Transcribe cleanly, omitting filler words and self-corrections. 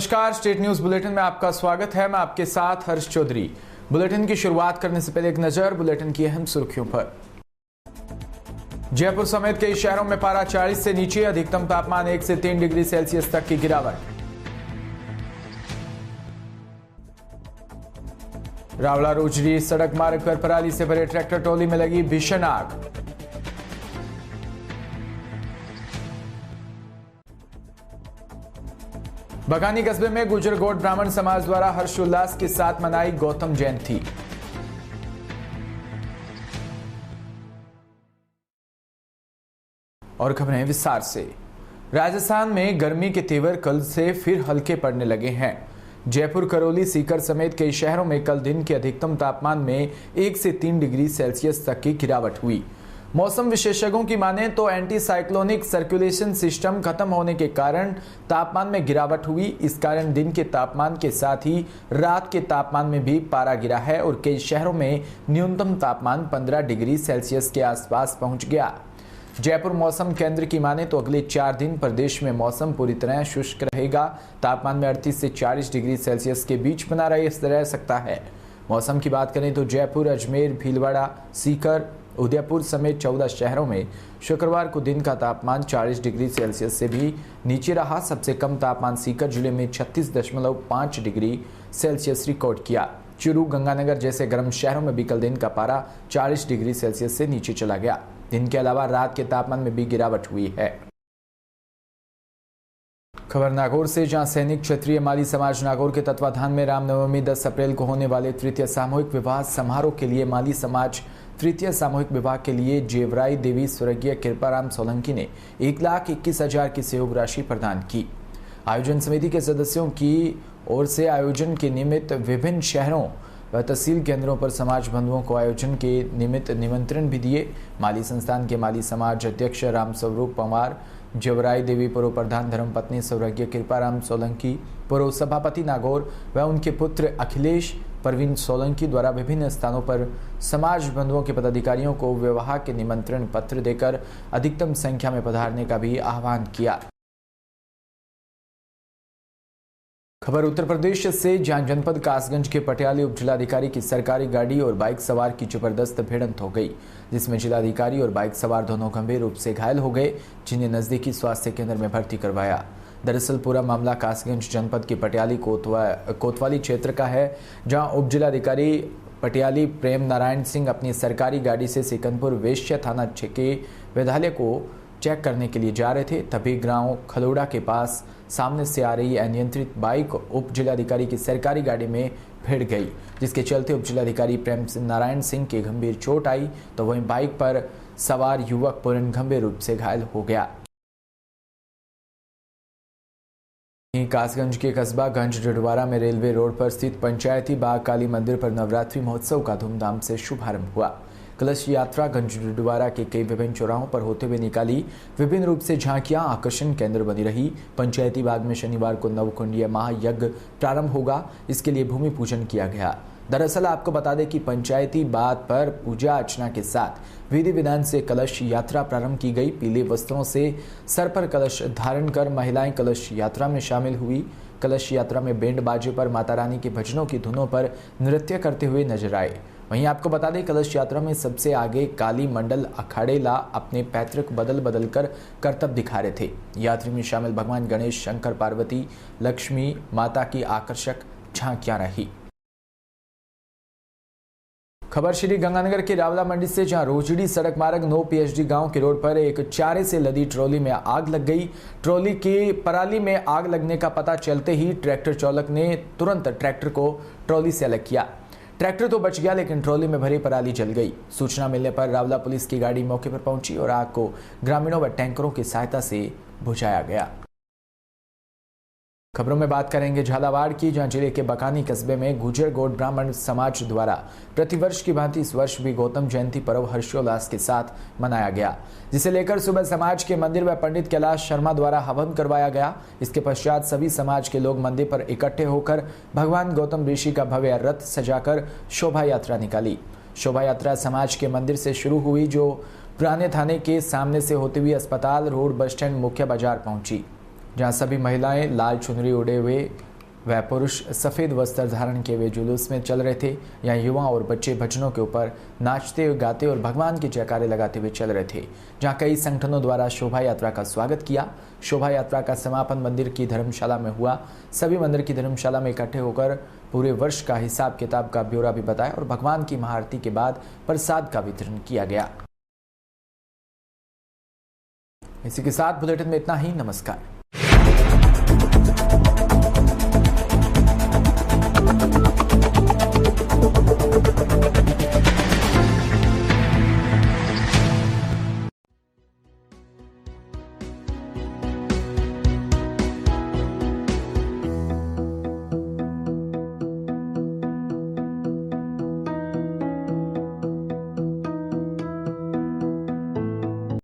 नमस्कार, state news bulletin में आपका स्वागत है। मैं आपके साथ हर्ष चौधरी। बुलेटिन की शुरुआत करने से पहले एक नजर बुलेटिन की अहम सुर्खियों पर। जयपुर समेत कई शहरों में पारा 40 से नीचे, अधिकतम तापमान 1 से 3 डिग्री सेल्सियस तक की गिरावट। रावला रोजरी सड़क मार्ग पर पराली से भरे ट्रैक्टर ट्रॉली में लगी भीषण आग। बगानी कस्बे में गुजर गोट ब्राह्मण समाज द्वारा हर्षोल्लास के साथ मनाई गौतम जयंती। और खबरें विस्तार से। राजस्थान में गर्मी के तेवर कल से फिर हल्के पड़ने लगे हैं। जयपुर, करौली, सीकर समेत कई शहरों में कल दिन के अधिकतम तापमान में 1 से 3 डिग्री सेल्सियस तक की गिरावट हुई। मौसम विशेषज्ञों की माने तो एंटी साइक्लोनिक सर्कुलेशन सिस्टम खत्म होने के कारण तापमान में गिरावट हुई। इस कारण दिन के तापमान के साथ ही रात के तापमान में भी पारा गिरा है और कई शहरों में न्यूनतम तापमान 15 डिग्री सेल्सियस के आसपास पहुंच गया। जयपुर मौसम केंद्र की माने तो अगले 4 दिन प्रदेश में मौसम पूरी तरह शुष्क रहेगा। तापमान में 38 से 40 डिग्री सेल्सियस के बीच बना रह सकता है। मौसम की बात करें तो जयपुर, अजमेर, भीलवाड़ा, सीकर, उदयपुर समेत 14 शहरों में शुक्रवार को दिन का तापमान 40 डिग्री सेल्सियस से भी नीचे रहा। सबसे कम तापमान सीकर जिले में 36.5 डिग्री सेल्सियस रिकॉर्ड किया। चूरू, गंगानगर जैसे गर्म शहरों में भी कल दिन का पारा 40 डिग्री सेल्सियस से नीचे चला गया। दिन के अलावा रात के तापमान में भी गिरावट हुई है। खबर नागौर से, जहां सैनिक क्षत्रिय माली समाज नागौर के तत्वाधान में रामनवमी 10 अप्रैल को होने वाले तृतीय सामूहिक विवाह समारोह के लिए माली समाज तृतीय सामूहिक विवाह के लिए जेवराई देवी स्वर्गीय कृपाराम सोलंकी ने 1,21,000 की सहयोग राशि प्रदान की। आयोजन समिति के सदस्यों की ओर से आयोजन के निमित्त विभिन्न शहरों व तहसील केंद्रों पर समाज बंधुओं को आयोजन के निमित्त निमंत्रण भी दिए। माली संस्थान के माली समाज अध्यक्ष राम स्वरूप पवार, जेवराई देवी पूर्व प्रधान धर्मपत्नी स्वर्गीय कृपाराम सोलंकी, पूर्व सभापति नागौर व उनके पुत्र अखिलेश परवीन सोलंकी द्वारा विभिन्न स्थानों पर समाज बंधुओं के पदाधिकारियों को विवाह के निमंत्रण पत्र देकर अधिकतम संख्या में पधारने का भी आह्वान किया। खबर उत्तर प्रदेश से, जहां जनपद कासगंज के पटियाली उप जिलाधिकारी की सरकारी गाड़ी और बाइक सवार की जबरदस्त भिड़ंत हो गई, जिसमें जिलाधिकारी और बाइक सवार दोनों गंभीर रूप से घायल हो गए, जिन्हें नजदीकी स्वास्थ्य केंद्र में भर्ती करवाया। दरअसल पूरा मामला कासगंज जनपद की पटियाली कोतवाली क्षेत्र का है, जहां उप जिलाधिकारी पटियाली प्रेम नारायण सिंह अपनी सरकारी गाड़ी से सिकंदपुर वेश्य थाना के विद्यालय को चेक करने के लिए जा रहे थे। तभी गांव खलोड़ा के पास सामने से आ रही अनियंत्रित बाइक उप जिलाधिकारी की सरकारी गाड़ी में भिड़ गई, जिसके चलते उप जिलाधिकारी प्रेम नारायण सिंह के गंभीर चोट आई, तो वहीं बाइक पर सवार युवक पूर्ण गंभीर रूप से घायल हो गया। कासगंज के कस्बा गंज डडवारा में रेलवे रोड पर स्थित पंचायती बाग काली मंदिर पर नवरात्रि महोत्सव का धूमधाम से शुभारंभ हुआ। कलश यात्रा गंज डडवारा के कई विभिन्न चौराहों पर होते हुए निकाली। विभिन्न रूप से झांकियां आकर्षण केंद्र बनी रही। पंचायती बाग में शनिवार को नवकुंडीय महायज्ञ प्रारंभ होगा, इसके लिए भूमि पूजन किया गया। दरअसल आपको बता दें कि पंचायती बाग पर पूजा अर्चना के साथ विधि विधान से कलश यात्रा प्रारंभ की गई। पीले वस्त्रों से सर पर कलश धारण कर महिलाएं कलश यात्रा में शामिल हुई। कलश यात्रा में बैंड बाजे पर माता रानी के भजनों की धुनों पर नृत्य करते हुए नजर आए। वहीं आपको बता दें, कलश यात्रा में सबसे आगे काली मंडल अखाड़ेला अपने पैतृक बदल कर करतब दिखा रहे थे। यात्री में शामिल भगवान गणेश, शंकर, पार्वती, लक्ष्मी माता की आकर्षक झांकियां रही। खबर श्री गंगानगर के रावला मंडी से, जहां रोजड़ी सड़क मार्ग 9 PhD गांव के रोड पर एक चारे से लदी ट्रॉली में आग लग गई। ट्रॉली की पराली में आग लगने का पता चलते ही ट्रैक्टर चालक ने तुरंत ट्रैक्टर को ट्रॉली से अलग किया। ट्रैक्टर तो बच गया, लेकिन ट्रॉली में भरी पराली जल गई। सूचना मिलने पर रावला पुलिस की गाड़ी मौके पर पहुंची और आग को ग्रामीणों व टैंकरों की सहायता से बुझाया गया। खबरों में बात करेंगे झालावाड़ की, जहां जिले के बकानी कस्बे में गुजर गोट ब्राह्मण समाज द्वारा प्रतिवर्ष की भांति इस वर्ष भी गौतम जयंती पर्व हर्षोल्लास के साथ मनाया गया, जिसे लेकर सुबह समाज के मंदिर में पंडित कैलाश शर्मा द्वारा हवन करवाया गया। इसके पश्चात सभी समाज के लोग मंदिर पर इकट्ठे होकर भगवान गौतम ऋषि का भव्य रथ सजाकर शोभा यात्रा निकाली। शोभा यात्रा समाज के मंदिर से शुरू हुई, जो पुराने थाने के सामने से होते हुए अस्पताल रोड, बस स्टैंड, मुख्य बाजार पहुंची, जहां सभी महिलाएं लाल चुनरी ओढ़े हुए वह पुरुष सफ़ेद वस्त्र धारण किए हुए जुलूस में चल रहे थे। यहाँ युवा और बच्चे भजनों के ऊपर नाचते गाते और भगवान की जयकारे लगाते हुए चल रहे थे। जहाँ कई संगठनों द्वारा शोभा यात्रा का स्वागत किया। शोभा यात्रा का समापन मंदिर की धर्मशाला में हुआ। सभी मंदिर की धर्मशाला में इकट्ठे होकर पूरे वर्ष का हिसाब किताब का ब्यौरा भी बताया और भगवान की महाआरती के बाद प्रसाद का वितरण किया गया। इसी के साथ बुलेटिन में इतना ही। नमस्कार।